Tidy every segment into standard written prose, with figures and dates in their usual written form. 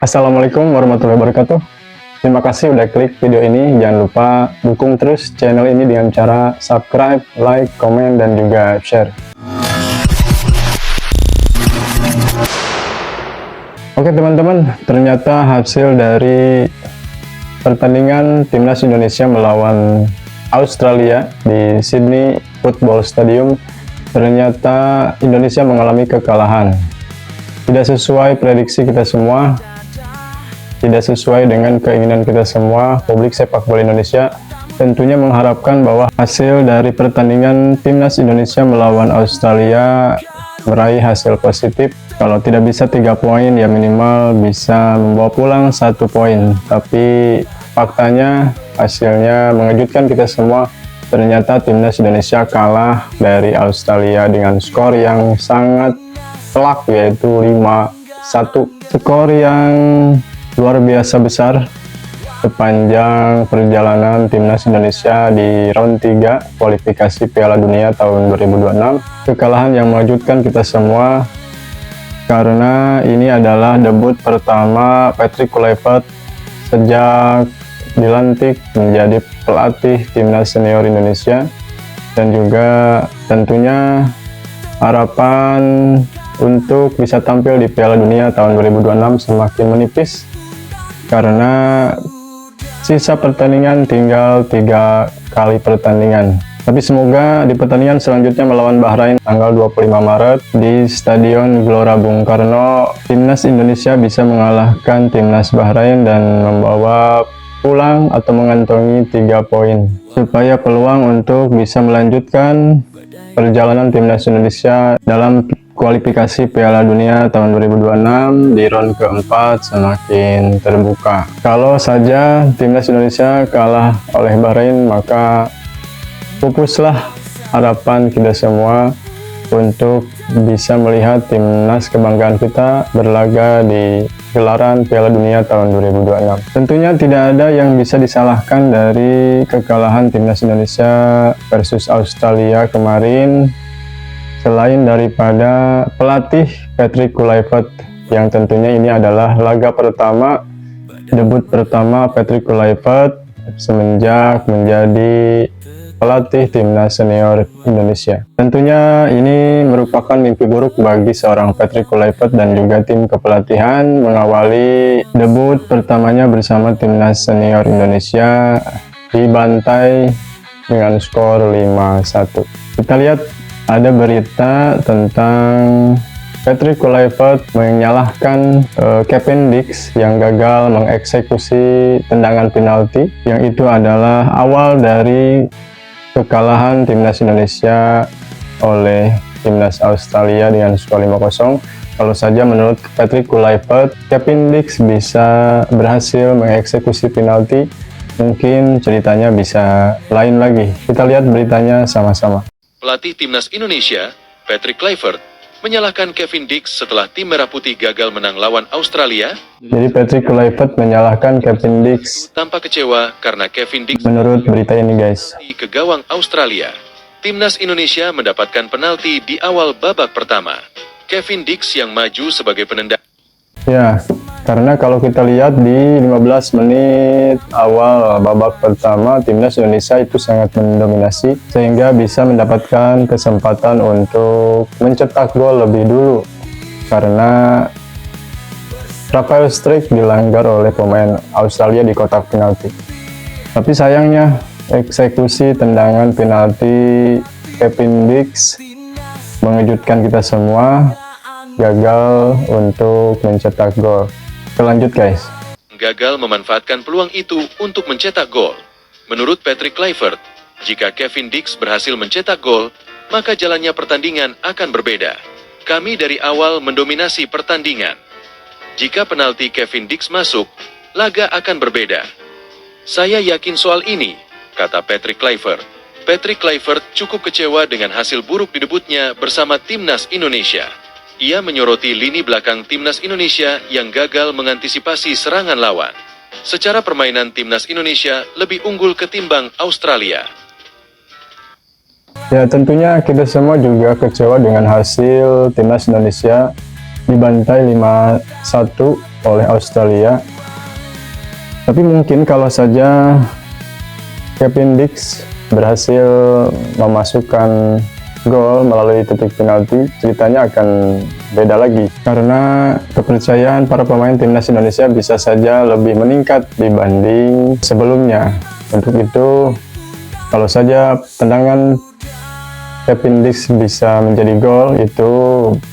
Assalamualaikum warahmatullahi wabarakatuh. Terima kasih udah klik video ini. Jangan lupa dukung terus channel ini dengan cara subscribe, like, komen, dan juga share. Oke teman-teman, ternyata hasil dari pertandingan Timnas Indonesia melawan Australia di Sydney Football Stadium, ternyata Indonesia mengalami kekalahan. Tidak sesuai prediksi kita semua, tidak sesuai dengan keinginan kita semua, publik sepak bola Indonesia tentunya mengharapkan bahwa hasil dari pertandingan Timnas Indonesia melawan Australia meraih hasil positif. Kalau tidak bisa 3 poin, ya minimal bisa membawa pulang 1 poin. Tapi faktanya hasilnya mengejutkan kita semua. Ternyata Timnas Indonesia kalah dari Australia dengan skor yang sangat telak, yaitu 5-1. Skor yang luar biasa besar sepanjang perjalanan Timnas Indonesia di round 3 kualifikasi Piala Dunia tahun 2026. Kekalahan yang mengejutkan kita semua karena ini adalah debut pertama Patrick Kluivert sejak dilantik menjadi pelatih Timnas Senior Indonesia, dan juga tentunya harapan untuk bisa tampil di Piala Dunia tahun 2026 semakin menipis karena sisa pertandingan tinggal 3 kali pertandingan. Tapi semoga di pertandingan selanjutnya melawan Bahrain tanggal 25 Maret di Stadion Gelora Bung Karno, Timnas Indonesia bisa mengalahkan Timnas Bahrain dan membawa pulang atau mengantongi 3 poin supaya peluang untuk bisa melanjutkan perjalanan Timnas Indonesia dalam kualifikasi Piala Dunia tahun 2026 di round keempat semakin terbuka. Kalau saja Timnas Indonesia kalah oleh Bahrain, maka pupuslah harapan kita semua untuk bisa melihat Timnas kebanggaan kita berlaga di gelaran Piala Dunia tahun 2026. Tentunya tidak ada yang bisa disalahkan dari kekalahan Timnas Indonesia versus Australia kemarin, selain daripada pelatih Patrick Kluivert, yang tentunya ini adalah laga pertama, debut pertama Patrick Kluivert semenjak menjadi pelatih Timnas Senior Indonesia. Tentunya ini merupakan mimpi buruk bagi seorang Patrick Kluivert dan juga tim kepelatihan mengawali debut pertamanya bersama Timnas Senior Indonesia dibantai dengan skor 5-1. Kita lihat ada berita tentang Patrick Kluivert menyalahkan Kevin Dix yang gagal mengeksekusi tendangan penalti, yang itu adalah awal dari kekalahan Timnas Indonesia oleh Timnas Australia dengan skor 5-0. Kalau saja menurut Patrick Kluivert, Kevin Dix bisa berhasil mengeksekusi penalti, mungkin ceritanya bisa lain lagi. Kita lihat beritanya sama-sama. Pelatih Timnas Indonesia, Patrick Kluivert, menyalahkan Kevin Dix setelah tim Merah Putih gagal menang lawan Australia. Jadi Patrick Kluivert menyalahkan Kevin Dix. Tampak kecewa karena Kevin Dix Menurut berita ini guys, ke gawang Australia. Timnas Indonesia mendapatkan penalti di awal babak pertama. Kevin Dix yang maju sebagai penendang. ya, karena kalau kita lihat di 15 menit awal babak pertama, Timnas Indonesia itu sangat mendominasi sehingga bisa mendapatkan kesempatan untuk mencetak gol lebih dulu karena Rafael Struijk dilanggar oleh pemain Australia di kotak penalti. Tapi sayangnya eksekusi tendangan penalti Kevin Dix mengejutkan kita semua, gagal untuk mencetak gol. Lanjut guys. Gagal memanfaatkan peluang itu untuk mencetak gol. Menurut Patrick Kluivert, jika Kevin Dix berhasil mencetak gol, maka jalannya pertandingan akan berbeda. Kami dari awal mendominasi pertandingan. Jika penalti Kevin Dix masuk, laga akan berbeda. Saya yakin soal ini, kata Patrick Kluivert. Patrick Kluivert cukup kecewa dengan hasil buruk di debutnya bersama Timnas Indonesia. Ia menyoroti lini belakang Timnas Indonesia yang gagal mengantisipasi serangan lawan. Secara permainan Timnas Indonesia lebih unggul ketimbang Australia. Ya tentunya kita semua juga kecewa dengan hasil Timnas Indonesia dibantai 5-1 oleh Australia. Tapi mungkin kalau saja Kevin Dix berhasil memasukkan gol melalui titik penalti, ceritanya akan beda lagi. Karena kepercayaan para pemain timnas Indonesia bisa saja lebih meningkat dibanding sebelumnya. Untuk itu, kalau saja tendangan Kevin Dix bisa menjadi gol, itu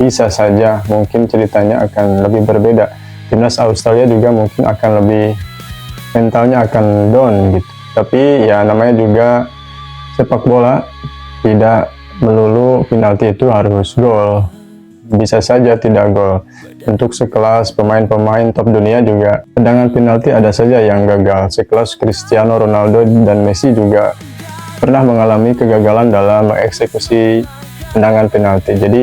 bisa saja mungkin ceritanya akan lebih berbeda. Timnas Australia juga mungkin akan lebih, mentalnya akan down gitu. Tapi ya namanya juga sepak bola, tidak melulu penalti itu harus gol, bisa saja tidak gol. Untuk sekelas pemain-pemain top dunia juga tendangan penalti ada saja yang gagal. Sekelas Cristiano Ronaldo dan Messi juga pernah mengalami kegagalan dalam mengeksekusi tendangan penalti. Jadi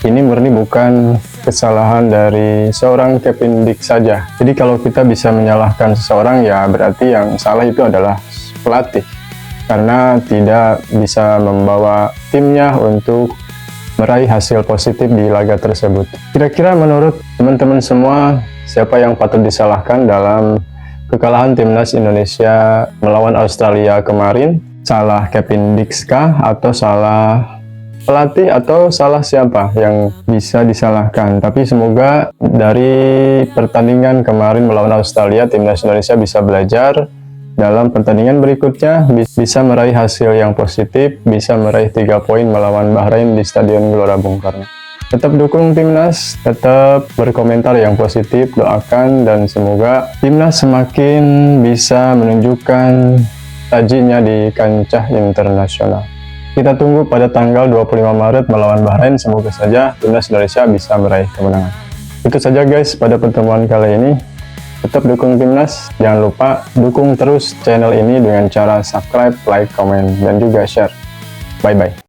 ini murni bukan kesalahan dari seorang Kevin Dix saja. Jadi kalau kita bisa menyalahkan seseorang, ya berarti yang salah itu adalah pelatih, karena tidak bisa membawa timnya untuk meraih hasil positif di laga tersebut. Kira-kira menurut teman-teman semua, siapa yang patut disalahkan dalam kekalahan timnas Indonesia melawan Australia kemarin? Salah Kevin Dix kah, atau salah pelatih, atau salah siapa yang bisa disalahkan? Tapi semoga dari pertandingan kemarin melawan Australia, timnas Indonesia bisa belajar dalam pertandingan berikutnya, bisa meraih hasil yang positif, bisa meraih 3 poin melawan Bahrain di Stadion Gelora Bung Karno. Tetap dukung timnas, tetap berkomentar yang positif, doakan, dan semoga timnas semakin bisa menunjukkan tajinya di kancah internasional. Kita tunggu pada tanggal 25 Maret melawan Bahrain, semoga saja timnas Indonesia bisa meraih kemenangan. Itu saja guys pada pertemuan kali ini. Tetap dukung timnas, jangan lupa dukung terus channel ini dengan cara subscribe, like, komen, dan juga share. Bye-bye.